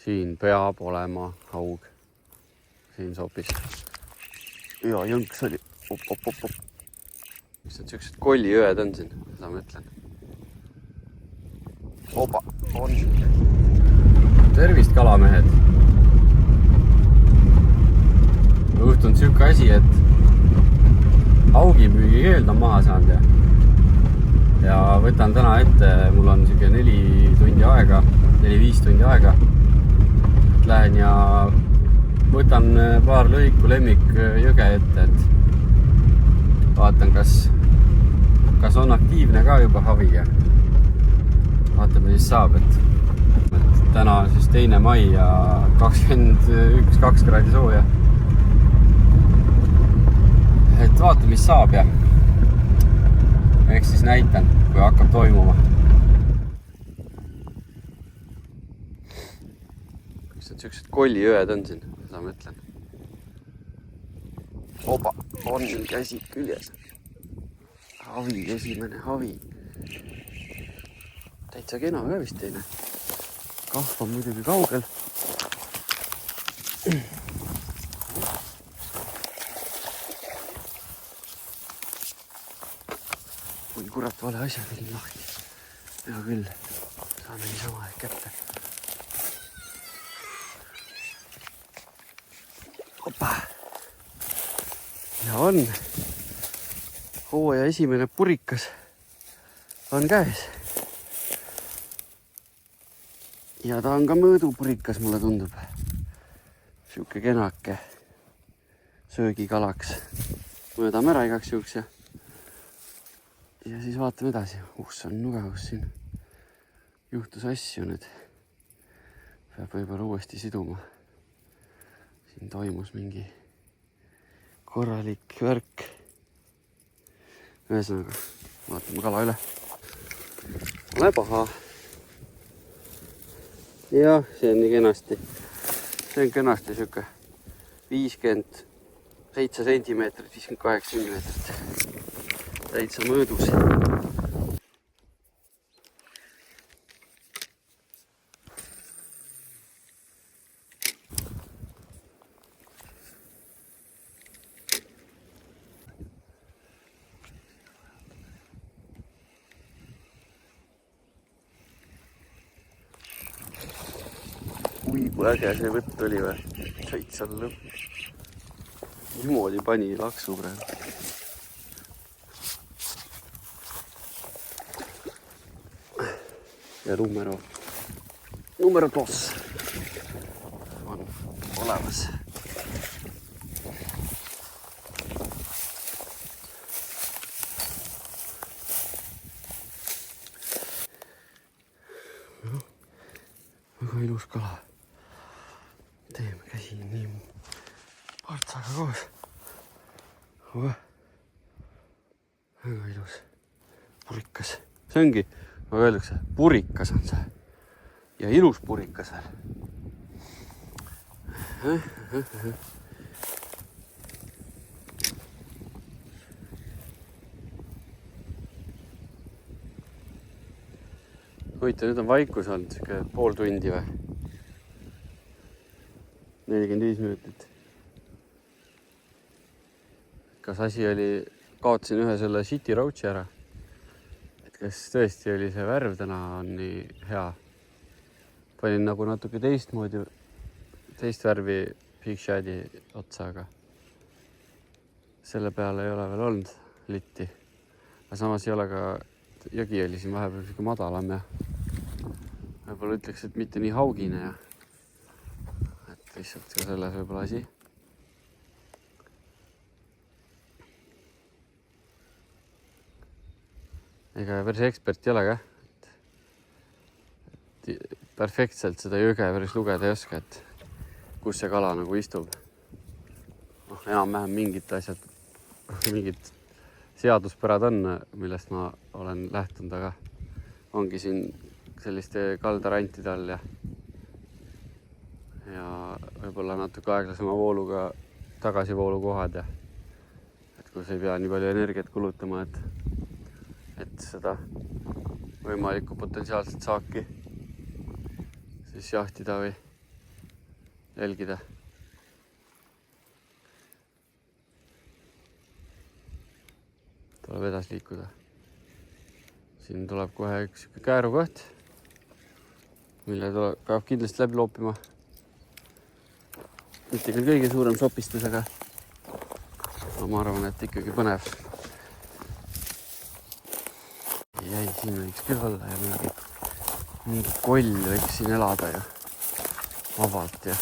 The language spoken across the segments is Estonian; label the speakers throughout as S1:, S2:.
S1: siin peab olema haug. Siin sopis. Ja jõnks oli. Op. Mis need siuksed kollijõed on siin, seda ma ütlen. Opa, on. Tervist, kalamehed. Juhtunud siuke asi, et haugipüügi keeld on maha saanud ja võtan täna ette, mul on siuke 4-5 tundi aega. Lähen ja võtan paar lõiku lemmik jõge ette, et vaatan, kas on aktiivne ka juba haviga. Vaatame, mis saab, et täna on siis 2. mai ja 21-2 kraadi sooja. Et vaata, mis saab ja eks siis näitan, kui hakkab toimuma. Mis need siuksed kollijõed on siin, seda ma ütlen. Opa, on käsi küljes. Havi, esimene havi. Täitsa kena ka vist teine. Kahv on muidugi kaugel. Kui kurat vale asja tegin lahti. Hea küll, saame niisama kätte. Opa! Ja on. Hooaja esimene purikas on käes. Ja ta on ka mõõdupurikas, mulle tundub. Siuke kenake söögikalaks. Mõõdame ära igaks juhuks ja siis vaatame edasi. See on nugevus siin. Juhtus asju nüüd. Peab võib-olla uuesti siduma. Siin toimus mingi korralik värk. Ühesõnaga, vaatame kala üle. Ole paha. Jah, see on nii kenasti. See on kenasti siuke 57 sentimeetrit, 58 sentimeetrit. Täitsa mõõdus. Kui äge see võtt oli või? Täitsa lõpp. Niimoodi pani laksu praegu. Ja numero 2 on olemas. Väga ilus kala. Teeme käsi nii partsaga koos. Väga ilus purikas. See ongi, nagu öeldakse, purikas on see. Ja ilus purikas veel. Huvitav, nüüd on vaikus olnud siuke pool tundi või? 45 minutit. Kas asi oli, kaotasin ühe selle City Roachi ära. Et kas tõesti oli see värv täna on nii hea. Panin nagu natuke teist värvi Big Shadi otsa, aga selle peale ei ole veel olnud litti. Aga samas ei ole ka, jõgi oli siin vahepeal siuke madalam ja võib-olla ütleks, et mitte nii haugine ja lihtsalt ka selles võib-olla asi. Ega päris ekspert ei ole ka. Perfektselt seda jõge päris lugeda ei oska, et kus see kala nagu istub. Enam-vähem mingid asjad, mingid seaduspärad on, millest ma olen lähtunud, aga ongi siin selliste kaldarantide all ja võib-olla natuke aeglasema vooluga tagasivoolu kohad ja et kus ei pea nii palju energiat kulutama, et seda võimalikku potentsiaalset saaki siis jahtida või jälgida. Tuleb edasi liikuda. Siin tuleb kohe üks käärukoht, mille peab kindlasti läbi loopima. Mitte küll kõige suurem sopistusega. Aga ma arvan, et ikkagi põnev. Jäi, siin võiks küll olla ja mingi koll võiks siin elada ju vabalt ja.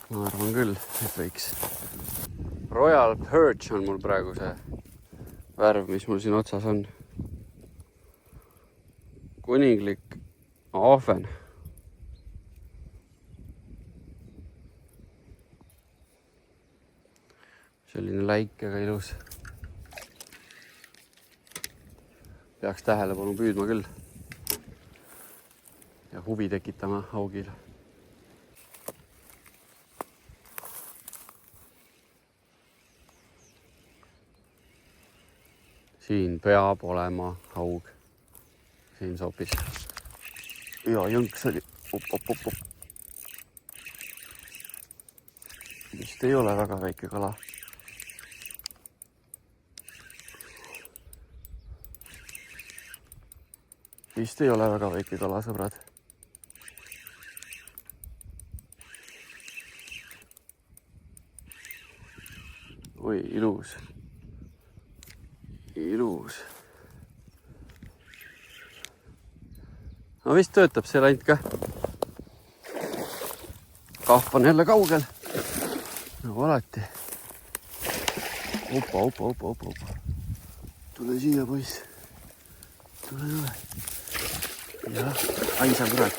S1: Ma arvan küll, et võiks. Royal Perch on mul praegu see värv, mis mul siin otsas on. Kuninglik ahven. Selline läik, aga ilus. Peaks tähelepanu püüdma küll. Ja huvi tekitama haugile. Siin peab olema haug. Siin sopis. Ja jõnks oli. Op. Vist ei ole väga väike kala. Vist ei ole väga väike kala, sõbrad. Oi, ilus. Ilus. No vist töötab see lant ka. Kahv on jälle kaugel. Nagu alati. Opa. Tule siia, poiss. Tule. Jah, aisa kurat.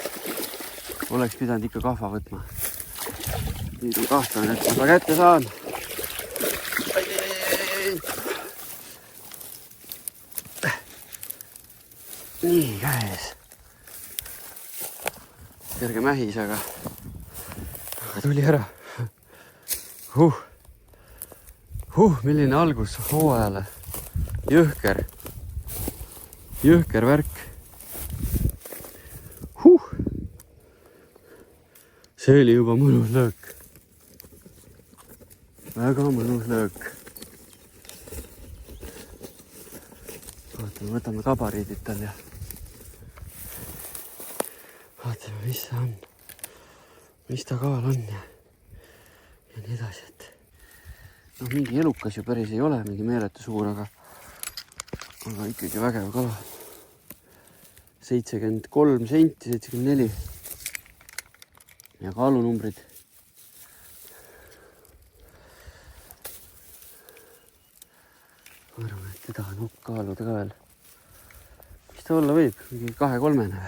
S1: Oleks pidanud ikka kahva võtma. Nüüd on kahtlane, et ma ta kätte saan. Nii, käes. Kerge mähis, aga tuli ära. Milline algus hooajale. Jõhker värk. See oli juba mõnus löök. Väga mõnus löök. Vaatame, võtame kabariidid tal ja vaatame, mis see on. Mis ta kaal on ja nii edasi, et no, mingi elukas ju päris ei ole, mingi meeletu suur, aga ikkagi vägev kala. 73 senti, 74 ja kaalunumbrid. Ma arvan, et teda on kaaluda ka veel. Mis ta olla võib? Mingi 2-3 või?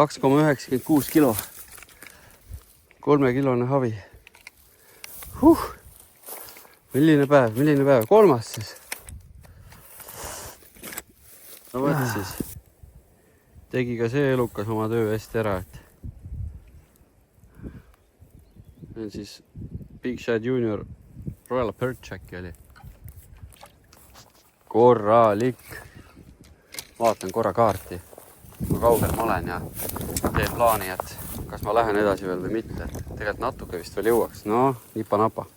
S1: $2,96 kilo. 3-kilone havi. Milline päev. 3. siis. No võt siis. Tegi ka see elukas oma töö hästi ära, et see on siis Big Shad Junior Royal Perch äkki oli. Korralik. Vaatan korra kaarti. Ma kaugel ma olen ja teen plaani, et kas ma lähen edasi veel või mitte. Tegelikult natuke vist veel jõuaks. No, nipa-napa.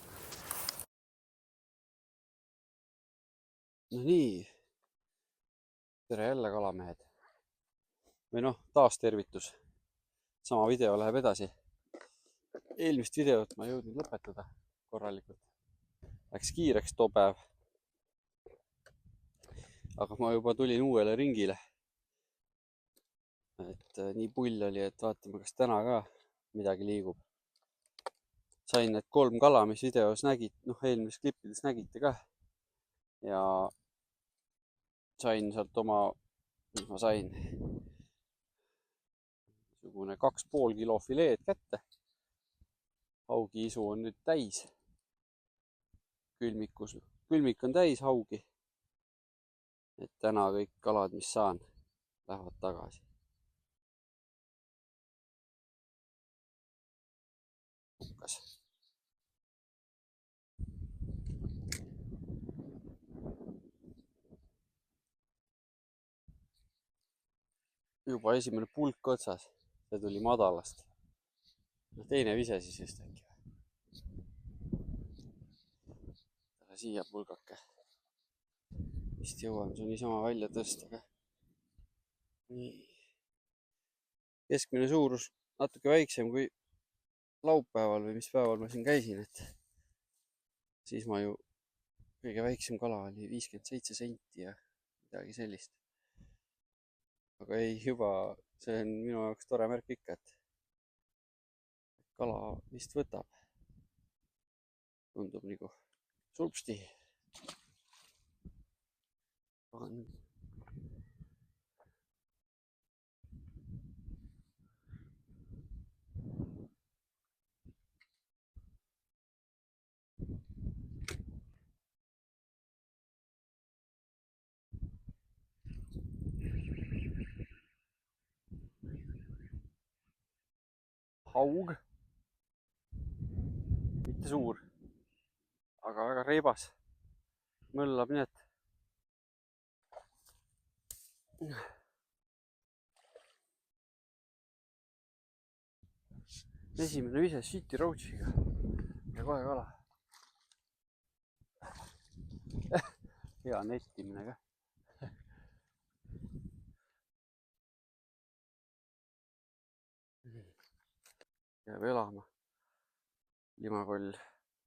S1: No nii. Tere jälle kalamehed. Või noh, taas tervitus. Sama video läheb edasi. Eelmist videot ma jõudnud lõpetada korralikult. Läks kiireks too päev. Aga ma juba tulin uuele ringile. Et nii pull oli, et vaatame, kas täna ka midagi liigub. Sain need 3 kala, mis videos nägid, eelmises klippides nägite ka. Ja sain sealt oma, mis ma sain, 2,5 kilo fileed kätte. Haugiisu on nüüd täis. Külmik on täis haugi. Et täna kõik kalad, mis saan, lähevad tagasi. juba esimene pulk otsas, see tuli madalast. No teine vise siis just äkki. Taha siia pulgake. Vist jõuan see niisama välja tõsta ka. Nii. Keskmine suurus natuke väiksem kui laupäeval või mis päeval ma siin käisin, et siis ma ju kõige väiksem kala oli 57 senti ja midagi sellist. Aga ei, juba see on minu jaoks tore märk ikka, et kala vist võtab. Tundub nagu sulpsti. Haug, mitte suur, aga väga reibas, möllab nii, et esimene vise City Roachiga ja kohe kala. Hea nettimine ka. Jääb elama. Limakoll,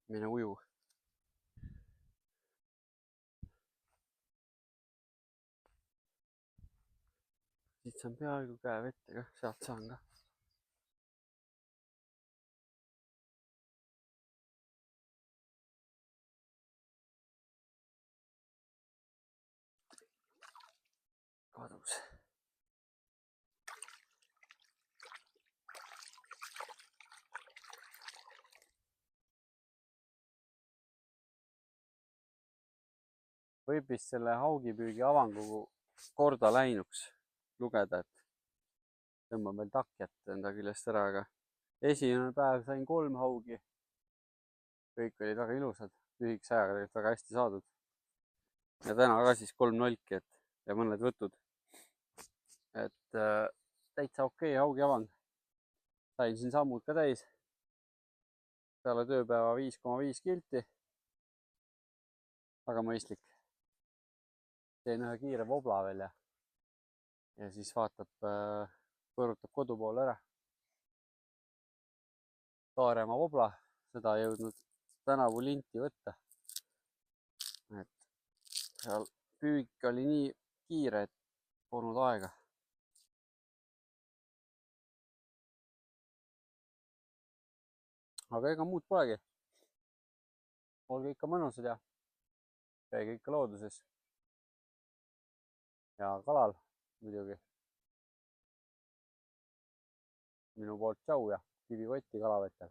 S1: mine uju. Siit saan peaaegu käe vette ka, sealt saan ka. Kadus. Võib vist selle haugipüügi avangu korda läinuks lugeda, et tõmban veel takjat enda küljest ära, aga esimene päev sain 3 haugi. Kõik olid väga ilusad, lühikese ajaga tegelikult väga hästi saadud. Ja täna ka siis 3 nolki ja mõned võtud. Et täitsa okei haugi avang. Sain siin sammud ka täis. Peale tööpäeva 5,5 kilti. Väga mõistlik. Teen ühe kiire vobla veel ja siis vaatab, põõrutab kodu poole ära. Saaremaa vobla, seda ei jõudnud tänavu linti võtta. Et seal püük oli nii kiire, et polnud aega. Aga ega muud polegi. Olge ikka mõnusad ja käige ikka looduses. Ja kalal muidugi. Minu poolt tšau ja kivikotti kalavetel.